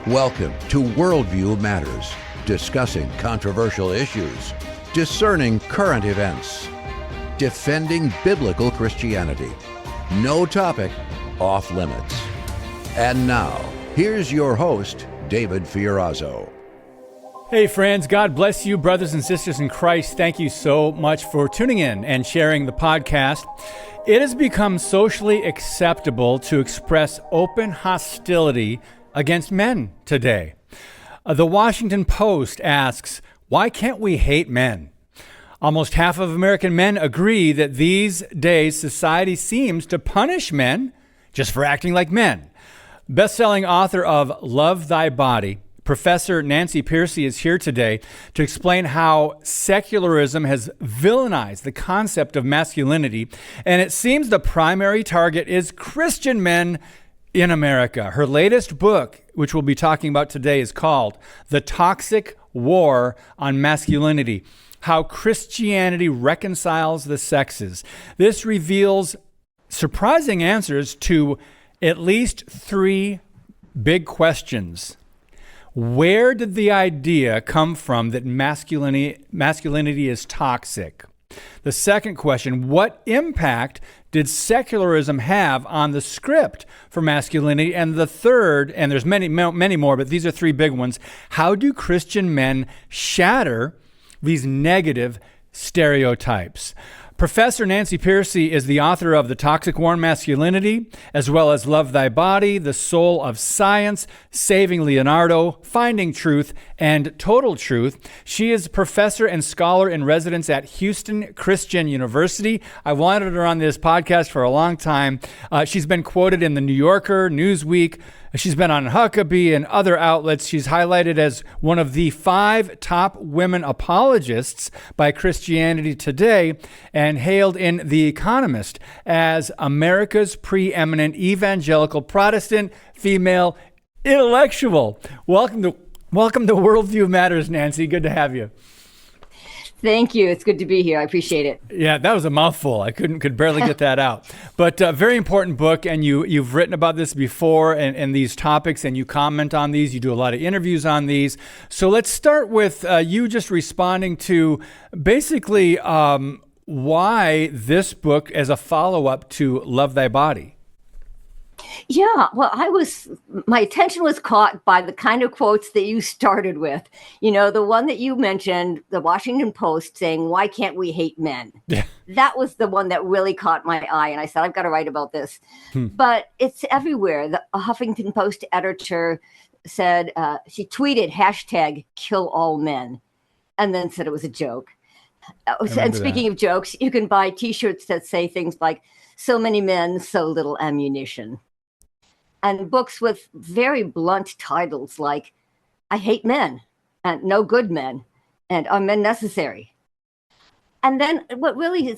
Welcome to Worldview Matters, discussing controversial issues, discerning current events, defending biblical Christianity. No topic off limits. And now, here's your host, David Fiorazo. Hey friends, God bless you, brothers and sisters in Christ. Thank you so much for tuning in and sharing the podcast. It has become socially acceptable to express open hostility against men today. The Washington Post asks, why can't we hate men? Almost half of American men agree that these days society seems to punish men just for acting like men. Best-selling author of Love Thy Body, Professor Nancy Pearcey is here today to explain how secularism has villainized the concept of masculinity, and it seems the primary target is Christian men in America. Her latest book, which we'll be talking about today, is called The Toxic War on Masculinity: How Christianity Reconciles the Sexes. This reveals surprising answers to at least three big questions. Where did the idea come from that masculinity is toxic? The second question, what impact did secularism have on the script for masculinity? And the third, and there's many more, but these are three big ones. How do Christian men shatter these negative stereotypes? Professor Nancy Pearcey is the author of The Toxic War on Masculinity, as well as Love Thy Body, The Soul of Science, Saving Leonardo, Finding Truth, and Total Truth. She is professor and scholar in residence at Houston Christian University. I wanted her on this podcast for a long time. She's been quoted in The New Yorker, Newsweek. She's been on Huckabee and other outlets. She's highlighted as one of the 5 top women apologists by Christianity Today, and hailed in The Economist as America's preeminent evangelical Protestant female intellectual. Welcome to Worldview Matters, Nancy. Good to have you. Thank you. It's good to be here. I appreciate it. Yeah, that was a mouthful. I could barely get that out. But very important book, and you've written about this before and these topics, and you comment on these. You do a lot of interviews on these. So let's start with you just responding to basically why this book as a follow-up to Love Thy Body. Yeah, well, my attention was caught by the kind of quotes that you started with. You know, the one that you mentioned, the Washington Post saying, why can't we hate men? Yeah. That was the one that really caught my eye. And I said, I've got to write about this. But it's everywhere. The Huffington Post editor said, she tweeted #KillAllMen, and then said it was a joke. And speaking of jokes, you can buy T-shirts that say things like, so many men, so little ammunition. And books with very blunt titles like, I hate men, and No Good Men, and Are Men Necessary? And then what really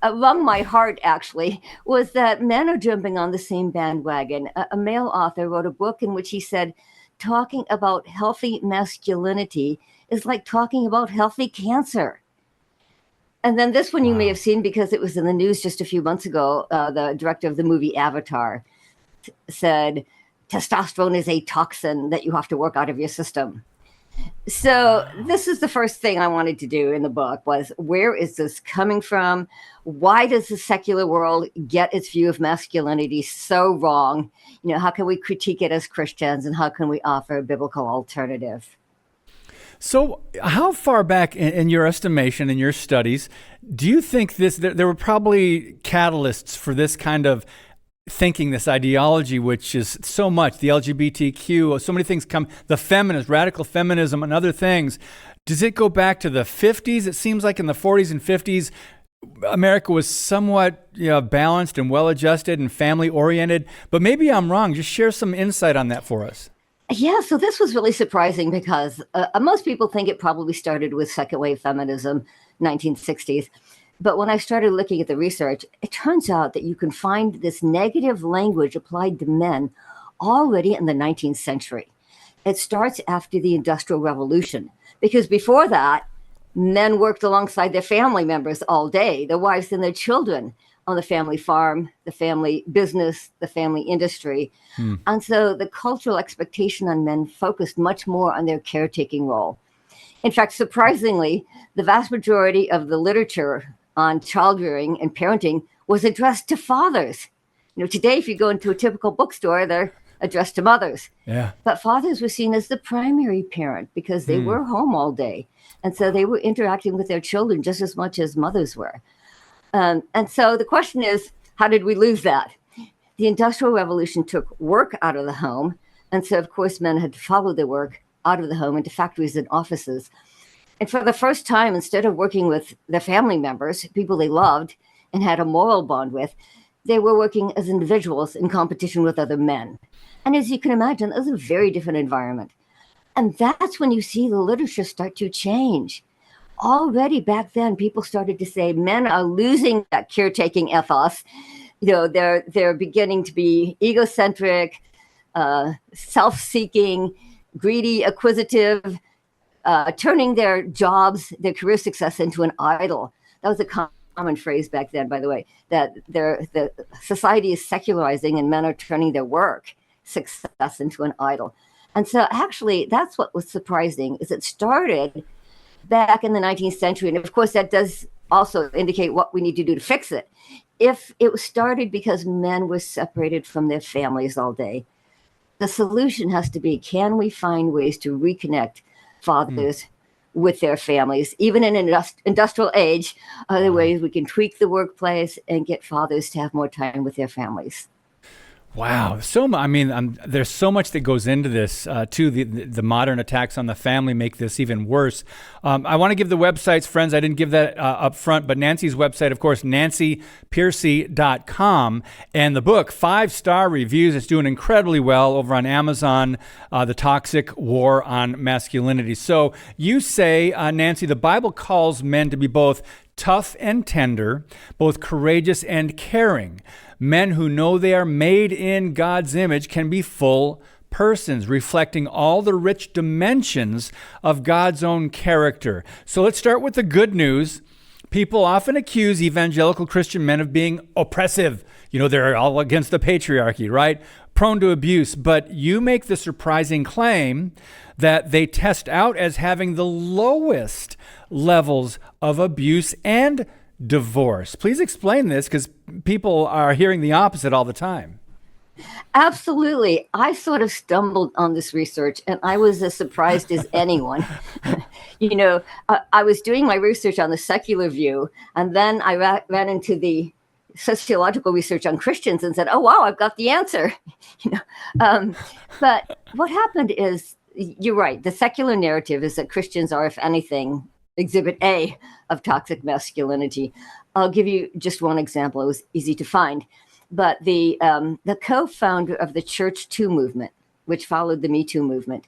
wrung my heart, actually, was that men are jumping on the same bandwagon. A male author wrote a book in which he said, talking about healthy masculinity is like talking about healthy cancer. And then this one you may have seen because it was in the news just a few months ago. The director of the movie Avatar said, testosterone is a toxin that you have to work out of your system. So this is the first thing I wanted to do in the book was, where is this coming from? Why does the secular world get its view of masculinity so wrong? You know, how can we critique it as Christians, and how can we offer a biblical alternative? So how far back in your estimation, in your studies, do you think there were probably catalysts for this kind of thinking, this ideology, which is so much, the LGBTQ, so many things come, the feminist, radical feminism and other things. Does it go back to the 50s? It seems like in the 40s and 50s, America was somewhat balanced and well-adjusted and family-oriented, but maybe I'm wrong. Just share some insight on that for us. Yeah, so this was really surprising because most people think it probably started with second wave feminism, 1960s. But when I started looking at the research, it turns out that you can find this negative language applied to men already in the 19th century. It starts after the Industrial Revolution, because before that, men worked alongside their family members all day, their wives and their children, on the family farm, the family business, the family industry. And so the cultural expectation on men focused much more on their caretaking role. In fact, surprisingly, the vast majority of the literature on child rearing and parenting was addressed to fathers. Today, if you go into a typical bookstore, they're addressed to mothers. Yeah. But fathers were seen as the primary parent because they were home all day. And so they were interacting with their children just as much as mothers were. And so the question is, how did we lose that? The Industrial Revolution took work out of the home. And so, of course, men had to follow their work out of the home into factories and offices. And for the first time, instead of working with their family members, people they loved and had a moral bond with, they were working as individuals in competition with other men. And as you can imagine, that was a very different environment. And that's when you see the literature start to change. Already back then, people started to say men are losing that caretaking ethos. They're beginning to be egocentric, self-seeking, greedy, acquisitive, turning their jobs, their career success into an idol. That was a common phrase back then, by the way, that the society is secularizing and men are turning their work success into an idol. And so actually, that's what was surprising, is it started back in the 19th century. And of course, that does also indicate what we need to do to fix it. If it was started because men were separated from their families all day, the solution has to be, can we find ways to reconnect fathers with their families, even in an industrial age? Are there ways we can tweak the workplace and get fathers to have more time with their families? Wow. There's so much that goes into this, too. The modern attacks on the family make this even worse. I want to give the websites, friends. I didn't give that up front, but Nancy's website, of course, nancypearcey.com. And the book, 5-star reviews. It's doing incredibly well over on Amazon, The Toxic War on Masculinity. So you say, Nancy, the Bible calls men to be both tough and tender, both courageous and caring. Men who know they are made in God's image can be full persons, reflecting all the rich dimensions of God's own character. So let's start with the good news. People often accuse evangelical Christian men of being oppressive. They're all against the patriarchy, right? Prone to abuse. But you make the surprising claim that they test out as having the lowest levels of abuse and divorce. Please explain this, because people are hearing the opposite all the time. Absolutely. I sort of stumbled on this research, and I was as surprised as anyone. I was doing my research on the secular view, and then I ran into the sociological research on Christians and said, oh, wow, I've got the answer. But what happened is, you're right, the secular narrative is that Christians are, if anything, exhibit A of toxic masculinity. I'll give you just one example. It was easy to find. But the co-founder of the Church Too movement, which followed the Me Too movement,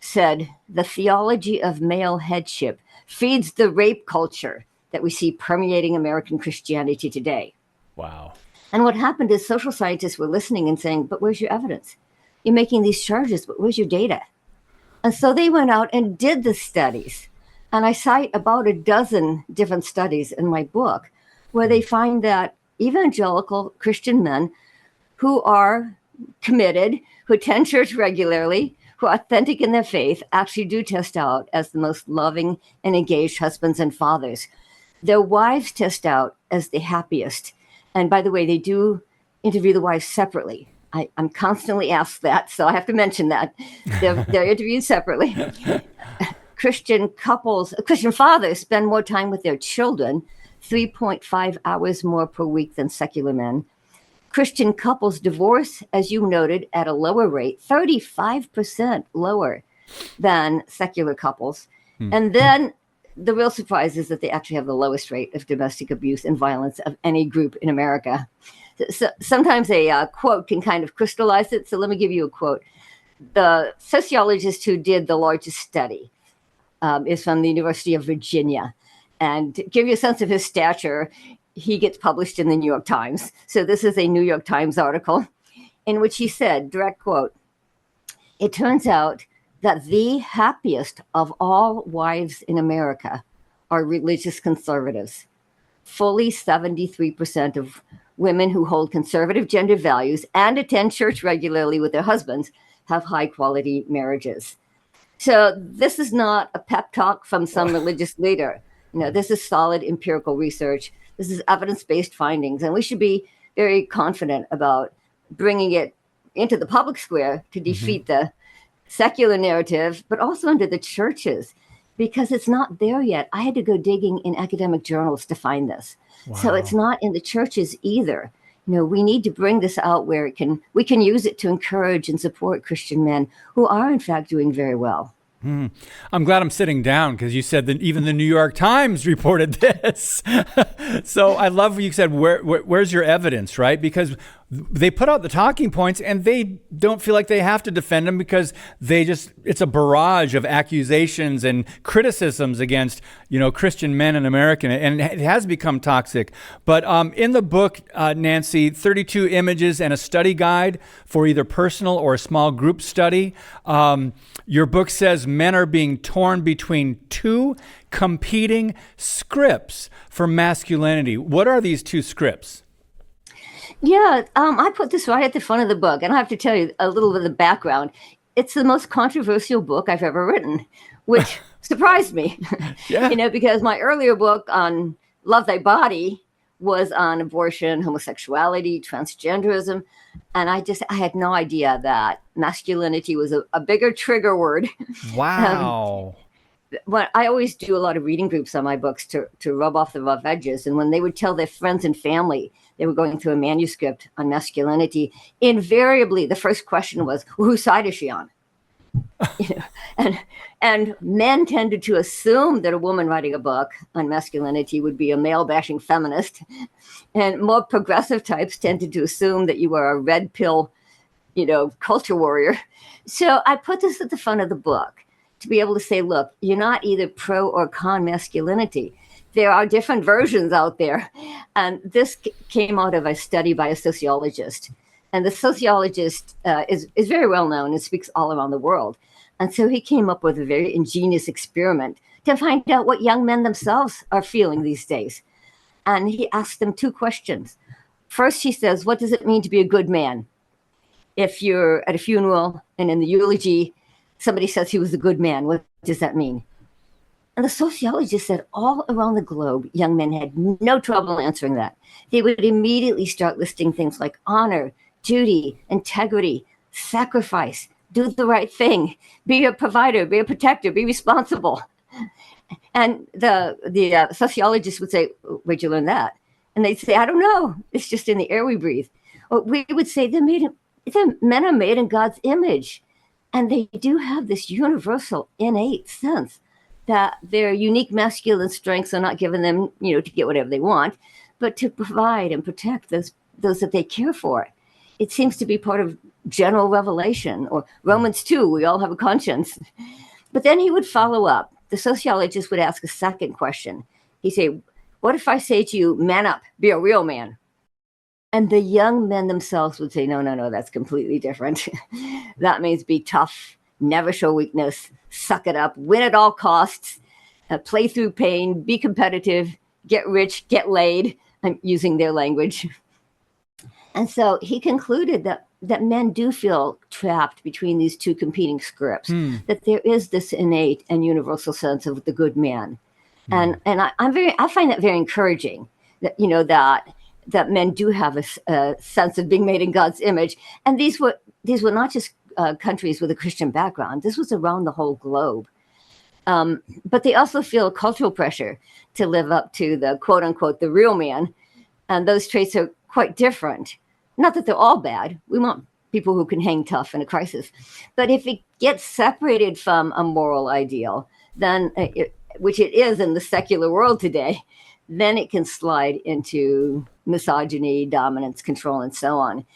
said the theology of male headship feeds the rape culture that we see permeating American Christianity today. Wow. And what happened is social scientists were listening and saying, but where's your evidence? You're making these charges, but where's your data? And so they went out and did the studies. And I cite about a dozen different studies in my book where they find that evangelical Christian men who are committed, who attend church regularly, who are authentic in their faith, actually do test out as the most loving and engaged husbands and fathers. Their wives test out as the happiest. And by the way, they do interview the wives separately. I'm constantly asked that, so I have to mention that. They're interviewed separately. Christian fathers spend more time with their children, 3.5 hours more per week than secular men. Christian couples divorce, as you noted, at a lower rate, 35% lower than secular couples. And then the real surprise is that they actually have the lowest rate of domestic abuse and violence of any group in America. So sometimes a quote can kind of crystallize it. So let me give you a quote. The sociologist who did the largest study is from the University of Virginia. And to give you a sense of his stature, he gets published in the New York Times. So this is a New York Times article in which he said, direct quote, "It turns out that the happiest of all wives in America are religious conservatives. fully 73% of women who hold conservative gender values and attend church regularly with their husbands have high quality marriages. So this is not a pep talk from some religious leader. This is solid empirical research. This is evidence-based findings, and we should be very confident about bringing it into the public square to defeat the secular narrative, but also into the churches, because it's not there yet. I had to go digging in academic journals to find this. Wow. So it's not in the churches either. We need to bring this out where we can use it to encourage and support Christian men who are in fact doing very well. I'm glad I'm sitting down, because you said that even the New York Times reported this. So I love what you said, where's your evidence, right? Because they put out the talking points and they don't feel like they have to defend them, because it's a barrage of accusations and criticisms against, Christian men in America, and it has become toxic. But in the book, Nancy, 32 images and a study guide for either personal or a small group study, your book says men are being torn between two competing scripts for masculinity. What are these two scripts? Yeah, I put this right at the front of the book, and I have to tell you a little bit of the background. It's the most controversial book I've ever written, which surprised me. Yeah. Because my earlier book on Love Thy Body was on abortion, homosexuality, transgenderism, and I had no idea that masculinity was a bigger trigger word. Wow. But I always do a lot of reading groups on my books to rub off the rough edges. And when they would tell their friends and family they were going through a manuscript on masculinity, invariably the first question was, well, whose side is she on? And men tended to assume that a woman writing a book on masculinity would be a male-bashing feminist, and more progressive types tended to assume that you were a red pill, culture warrior. So I put this at the front of the book to be able to say, look, you're not either pro or con masculinity. There are different versions out there. And this came out of a study by a sociologist. And the sociologist is very well known and speaks all around the world. And so he came up with a very ingenious experiment to find out what young men themselves are feeling these days. And he asked them two questions. First, he says, what does it mean to be a good man? If you're at a funeral and in the eulogy, somebody says he was a good man, what does that mean? And the sociologist said all around the globe, young men had no trouble answering that. They would immediately start listing things like honor, duty, integrity, sacrifice, do the right thing, be a provider, be a protector, be responsible. And the sociologist would say, where'd you learn that? And they'd say, I don't know. It's just in the air we breathe. Or we would say, the men are made in God's image. And they do have this universal innate sense that their unique masculine strengths are not given them, to get whatever they want, but to provide and protect those that they care for. It seems to be part of general revelation, or Romans 2, we all have a conscience. But then he would follow up. The sociologist would ask a second question. He'd say, what if I say to you, man up, be a real man? And the young men themselves would say, no, that's completely different. That means be tough, never show weakness, suck it up, win at all costs, play through pain, be competitive, get rich, get laid. I'm using their language. And so he concluded that men do feel trapped between these two competing scripts, that there is this innate and universal sense of the good man. And I find that very encouraging, that that men do have a sense of being made in God's image. And these were not just countries with a Christian background. This was around the whole globe. But they also feel cultural pressure to live up to the quote unquote, the real man. And those traits are quite different. Not that they're all bad. We want people who can hang tough in a crisis. But if it gets separated from a moral ideal, then which it is in the secular world today, then it can slide into misogyny, dominance, control, and so on.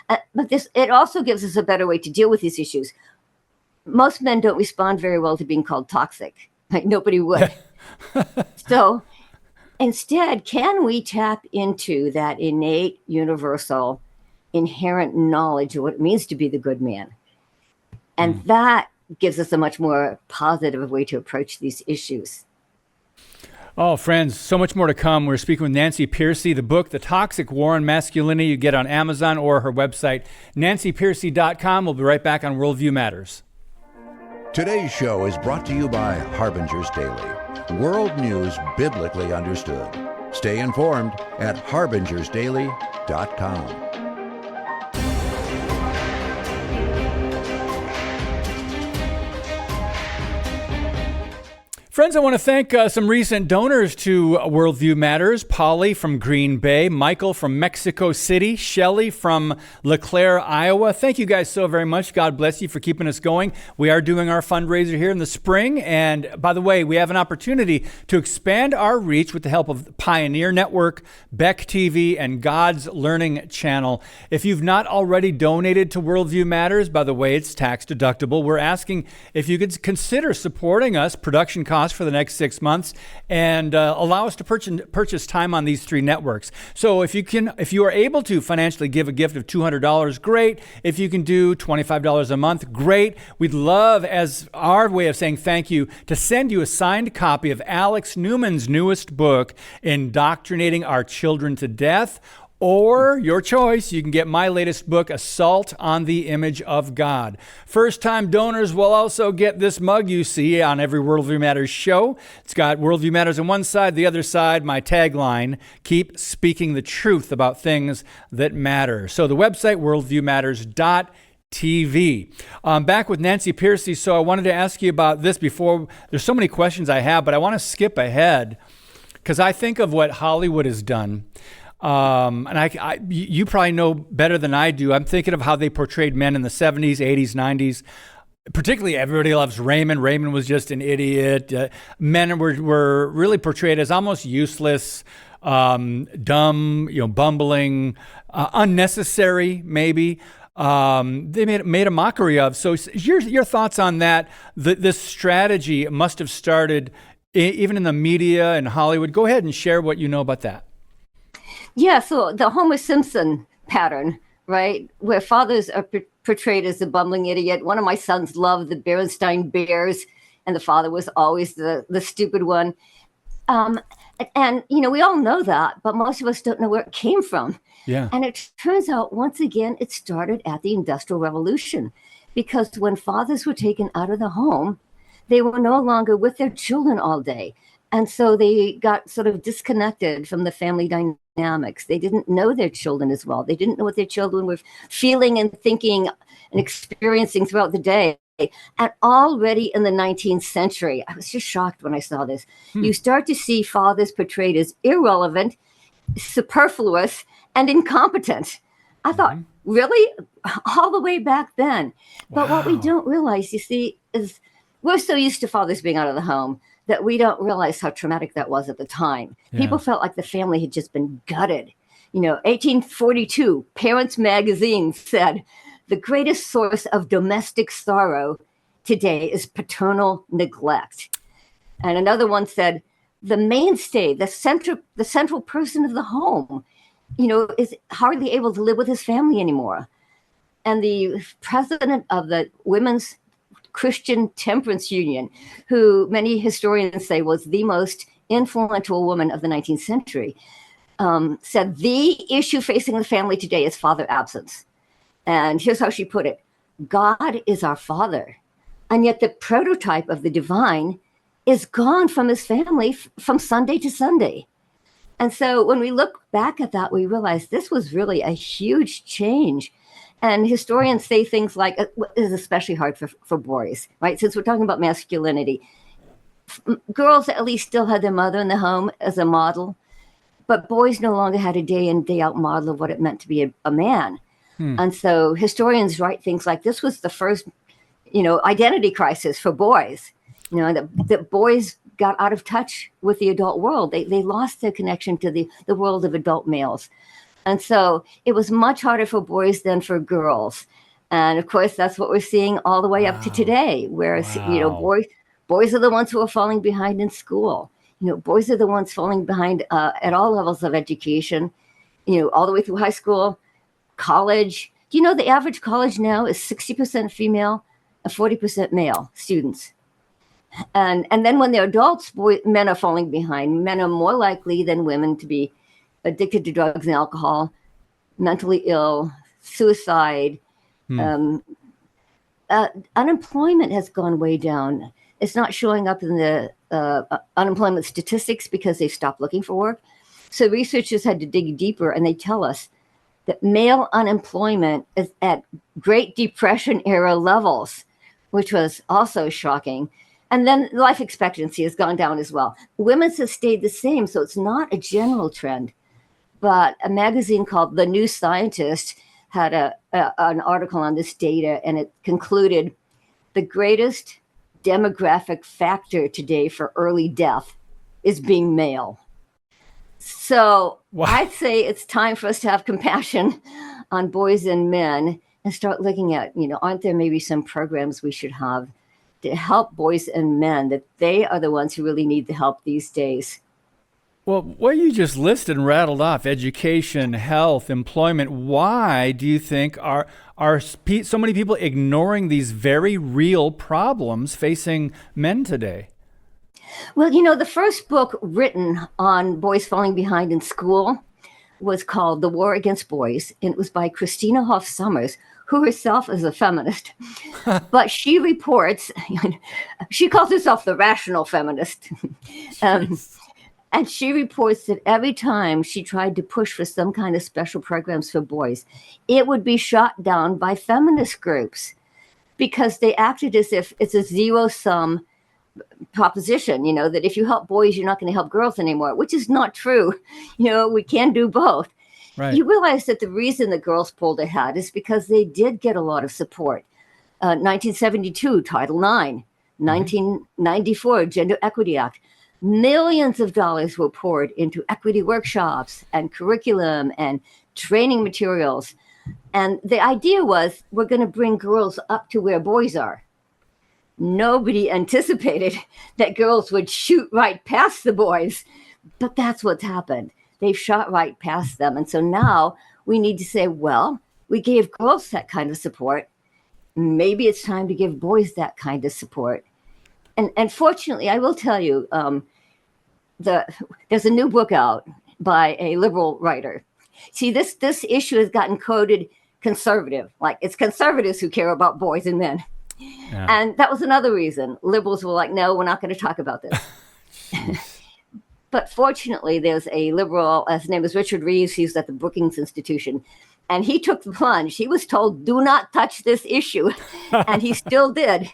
But it also gives us a better way to deal with these issues. Most men don't respond very well to being called toxic. Like nobody would. So instead, can we tap into that innate, universal, inherent knowledge of what it means to be the good man? And that gives us a much more positive way to approach these issues. Oh, friends, so much more to come. We're speaking with Nancy Pearcey. The book, The Toxic War on Masculinity, you get on Amazon or her website, nancypearcey.com. We'll be right back on Worldview Matters. Today's show is brought to you by Harbinger's Daily, world news biblically understood. Stay informed at harbingersdaily.com. Friends, I want to thank some recent donors to Worldview Matters. Polly from Green Bay, Michael from Mexico City, Shelley from LeClaire, Iowa. Thank you guys so very much. God bless you for keeping us going. We are doing our fundraiser here in the spring. And by the way, we have an opportunity to expand our reach with the help of Pioneer Network, Beck TV, and God's Learning Channel. If you've not already donated to Worldview Matters, by the way, it's tax deductible. We're asking if you could consider supporting us, production costs for the next 6 months, and allow us to purchase time on these three networks. So if you are able to financially give a gift of $200, great. If you can do $25 a month, great. We'd love, as our way of saying thank you, to send you a signed copy of Alex Newman's newest book, Indoctrinating Our Children to Death. Or, your choice, you can get my latest book, Assault on the Image of God. First-time donors will also get this mug you see on every Worldview Matters show. It's got Worldview Matters on one side, the other side, my tagline, keep speaking the truth about things that matter. So the website, worldviewmatters.tv. Back with Nancy Pearcey. So I wanted to ask you about this before. There's so many questions I have, but I want to skip ahead because I think of what Hollywood has done. And you probably know better than I do. I'm thinking of how they portrayed men in the 70s, 80s, 90s. Particularly, everybody loves Raymond. Raymond was just an idiot. Men were really portrayed as almost useless, dumb, bumbling, unnecessary, maybe. They made a mockery of. So your thoughts on that? This strategy must have started even in the media and Hollywood. Go ahead and share what you know about that. Yeah, so the Homer Simpson pattern, right, where fathers are portrayed as a bumbling idiot. One of my sons loved the Berenstain Bears, and the father was always the stupid one. And, we all know that, but most of us don't know where it came from. Yeah. And it turns out, once again, it started at the Industrial Revolution, because when fathers were taken out of the home, they were no longer with their children all day. And so they got sort of disconnected from the family dynamics. They didn't know their children as well. They didn't know what their children were feeling and thinking and experiencing throughout the day. And already in the 19th century, I was just shocked when I saw this. You start to see fathers portrayed as irrelevant, superfluous, and incompetent. I thought, really? All the way back then. But what we don't realize, you see, is we're so used to fathers being out of the home that we don't realize how traumatic that was at the time. Yeah. People felt like the family had just been gutted. 1842, Parents Magazine said, the greatest source of domestic sorrow today is paternal neglect. And another one said, the mainstay, the central person of the home, is hardly able to live with his family anymore. And the president of the Women's Christian Temperance Union, who many historians say was the most influential woman of the 19th century, said the issue facing the family today is father absence. And here's how she put it. God is our father, and yet the prototype of the divine is gone from his family from Sunday to Sunday. And so when we look back at that, we realize this was really a huge change. And historians say things like, it is especially hard for boys, right? Since we're talking about masculinity. Girls at least still had their mother in the home as a model, but boys no longer had a day in, day out model of what it meant to be a man. And so historians write things like this was the first, identity crisis for boys. That boys got out of touch with the adult world. They lost their connection to the world of adult males. And so it was much harder for boys than for girls. And of course, that's what we're seeing all the way up to today, whereas, boys are the ones who are falling behind in school. Boys are the ones falling behind at all levels of education, all the way through high school, college. Do you know the average college now is 60% female and 40% male students? And then when they're adults, men are falling behind. Men are more likely than women to be addicted to drugs and alcohol, mentally ill, suicide. Um, Unemployment has gone way down. It's not showing up in the unemployment statistics because they stopped looking for work. So researchers had to dig deeper, and they tell us that male unemployment is at Great Depression era levels, which was also shocking. And then life expectancy has gone down as well. Women's has stayed the same, so it's not a general trend. But a magazine called The New Scientist had an article on this data, and it concluded the greatest demographic factor today for early death is being male. So Wow. I'd say it's time for us to have compassion on boys and men and start looking at, aren't there maybe some programs we should have to help boys and men, that they are the ones who really need the help these days. Well, what you just listed and rattled off, education, health, employment, why do you think are so many people ignoring these very real problems facing men today? Well, the first book written on boys falling behind in school was called The War Against Boys, and it was by Christina Hoff Sommers, who herself is a feminist. But she reports, she calls herself the rational feminist. And she reports that every time she tried to push for some kind of special programs for boys, it would be shot down by feminist groups because they acted as if it's a zero-sum proposition, that if you help boys, you're not going to help girls anymore, which is not true. We can do both. Right. You realize that the reason the girls pulled ahead is because they did get a lot of support. 1972, Title IX, 1994, Gender Equity Act. Millions of dollars were poured into equity workshops and curriculum and training materials. And the idea was we're going to bring girls up to where boys are. Nobody anticipated that girls would shoot right past the boys, but that's what's happened. They've shot right past them. And so now we need to say, well, we gave girls that kind of support. Maybe it's time to give boys that kind of support. And fortunately, I will tell you, there's a new book out by a liberal writer. See, this issue has gotten coded conservative. Like, it's conservatives who care about boys and men. Yeah. And that was another reason. Liberals were like, no, we're not going to talk about this. But fortunately, there's a liberal, his name is Richard Reeves, he's at the Brookings Institution, and he took the plunge. He was told, do not touch this issue, and he still did.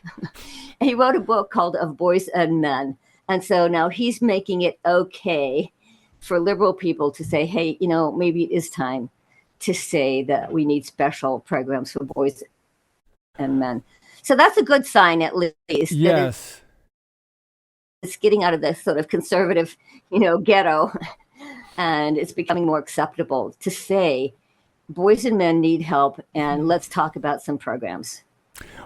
He wrote a book called Of Boys and Men, and so now he's making it okay for liberal people to say, hey, maybe it is time to say that we need special programs for boys and men. So that's a good sign, at least. Yes. It's getting out of this sort of conservative, ghetto, and it's becoming more acceptable to say boys and men need help, and let's talk about some programs.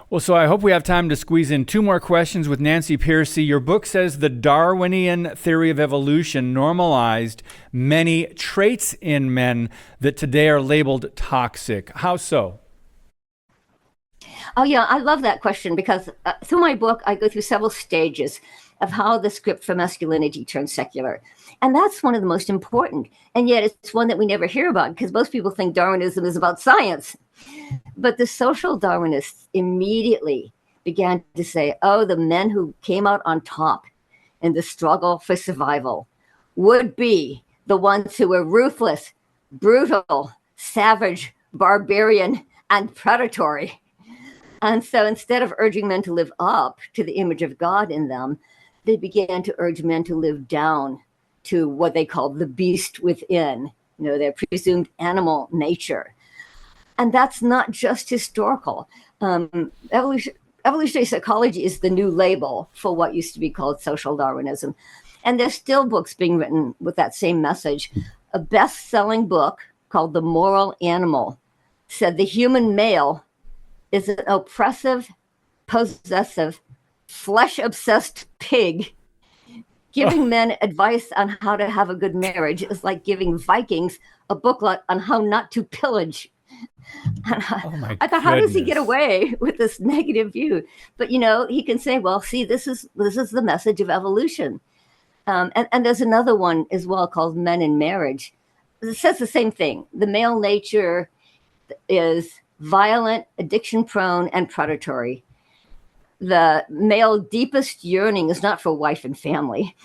Well, so I hope we have time to squeeze in two more questions with Nancy Pearcey. Your book says the Darwinian theory of evolution normalized many traits in men that today are labeled toxic. How so? Oh, yeah, I love that question because through my book, I go through several stages of how the script for masculinity turns secular. And that's one of the most important. And yet it's one that we never hear about because most people think Darwinism is about science. But the social Darwinists immediately began to say, oh, the men who came out on top in the struggle for survival would be the ones who were ruthless, brutal, savage, barbarian, and predatory. And so instead of urging men to live up to the image of God in them, they began to urge men to live down to what they called the beast within, their presumed animal nature. And that's not just historical. Evolutionary psychology is the new label for what used to be called social Darwinism. And there's still books being written with that same message. A best-selling book called The Moral Animal said the human male is an oppressive, possessive, flesh-obsessed pig. Giving men advice on how to have a good marriage is like giving Vikings a booklet on how not to pillage. Oh my I thought, how does he get goodness. away with this negative view? But he can say, well, see, this is the message of evolution. And there's another one as well called Men in Marriage. It says the same thing. The male nature is violent, addiction prone, and predatory. The male deepest yearning is not for wife and family,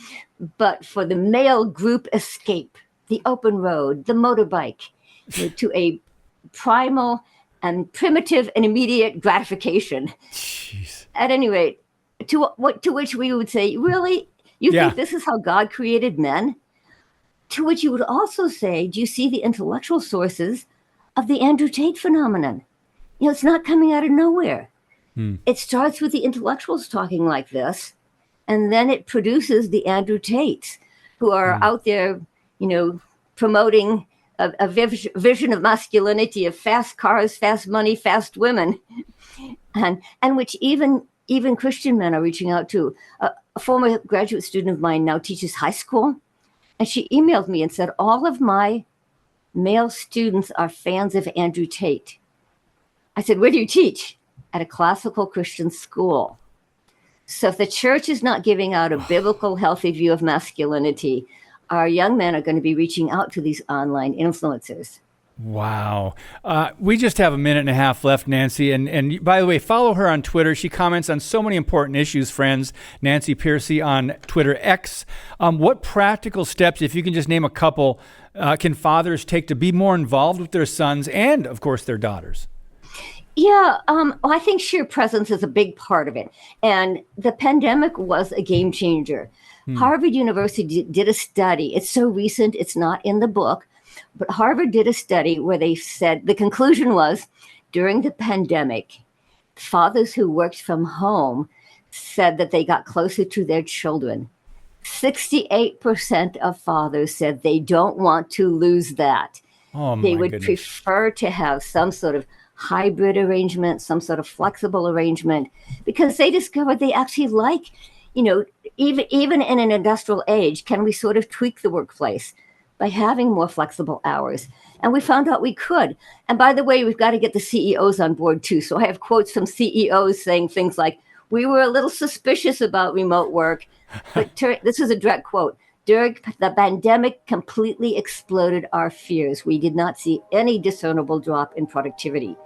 but for the male group escape, the open road, the motorbike, to a primal and primitive and immediate gratification. Jeez. At any rate, to which we would say, really, you Yeah. think this is how God created men? To which you would also say, do you see the intellectual sources of the Andrew Tate phenomenon? It's not coming out of nowhere. It starts with the intellectuals talking like this, and then it produces the Andrew Tates who are out there, promoting a vision of masculinity, of fast cars, fast money, fast women, and which even Christian men are reaching out to. A former graduate student of mine now teaches high school, and she emailed me and said, all of my male students are fans of Andrew Tate. I said, where do you teach? At a classical Christian school. So if the church is not giving out a biblical, healthy view of masculinity, our young men are going to be reaching out to these online influencers. Wow. We just have a minute and a half left, Nancy. And by the way, follow her on Twitter. She comments on so many important issues, friends. Nancy Pearcey on Twitter X. What practical steps, if you can just name a couple, can fathers take to be more involved with their sons and, of course, their daughters? Yeah, I think sheer presence is a big part of it. And the pandemic was a game changer. Harvard University did a study. It's so recent, it's not in the book, but Harvard did a study where they said the conclusion was during the pandemic, fathers who worked from home said that they got closer to their children. 68% of fathers said they don't want to lose that. Oh, my They would goodness. prefer to have some sort of hybrid arrangement, some sort of flexible arrangement, because they discovered they actually like, even in an industrial age, can we sort of tweak the workplace by having more flexible hours? And we found out we could. And by the way, we've got to get the CEOs on board too. So I have quotes from CEOs saying things like, we were a little suspicious about remote work, but this is a direct quote. During the pandemic completely exploded our fears. We did not see any discernible drop in productivity.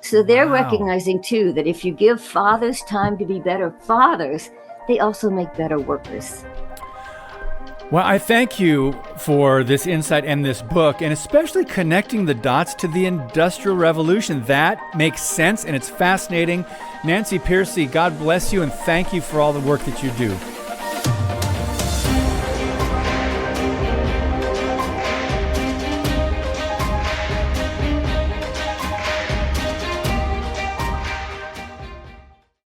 So they're recognizing, too, that if you give fathers time to be better fathers, they also make better workers. Well, I thank you for this insight and this book, and especially connecting the dots to the Industrial Revolution. That makes sense, and it's fascinating. Nancy Pearcey, God bless you, and thank you for all the work that you do.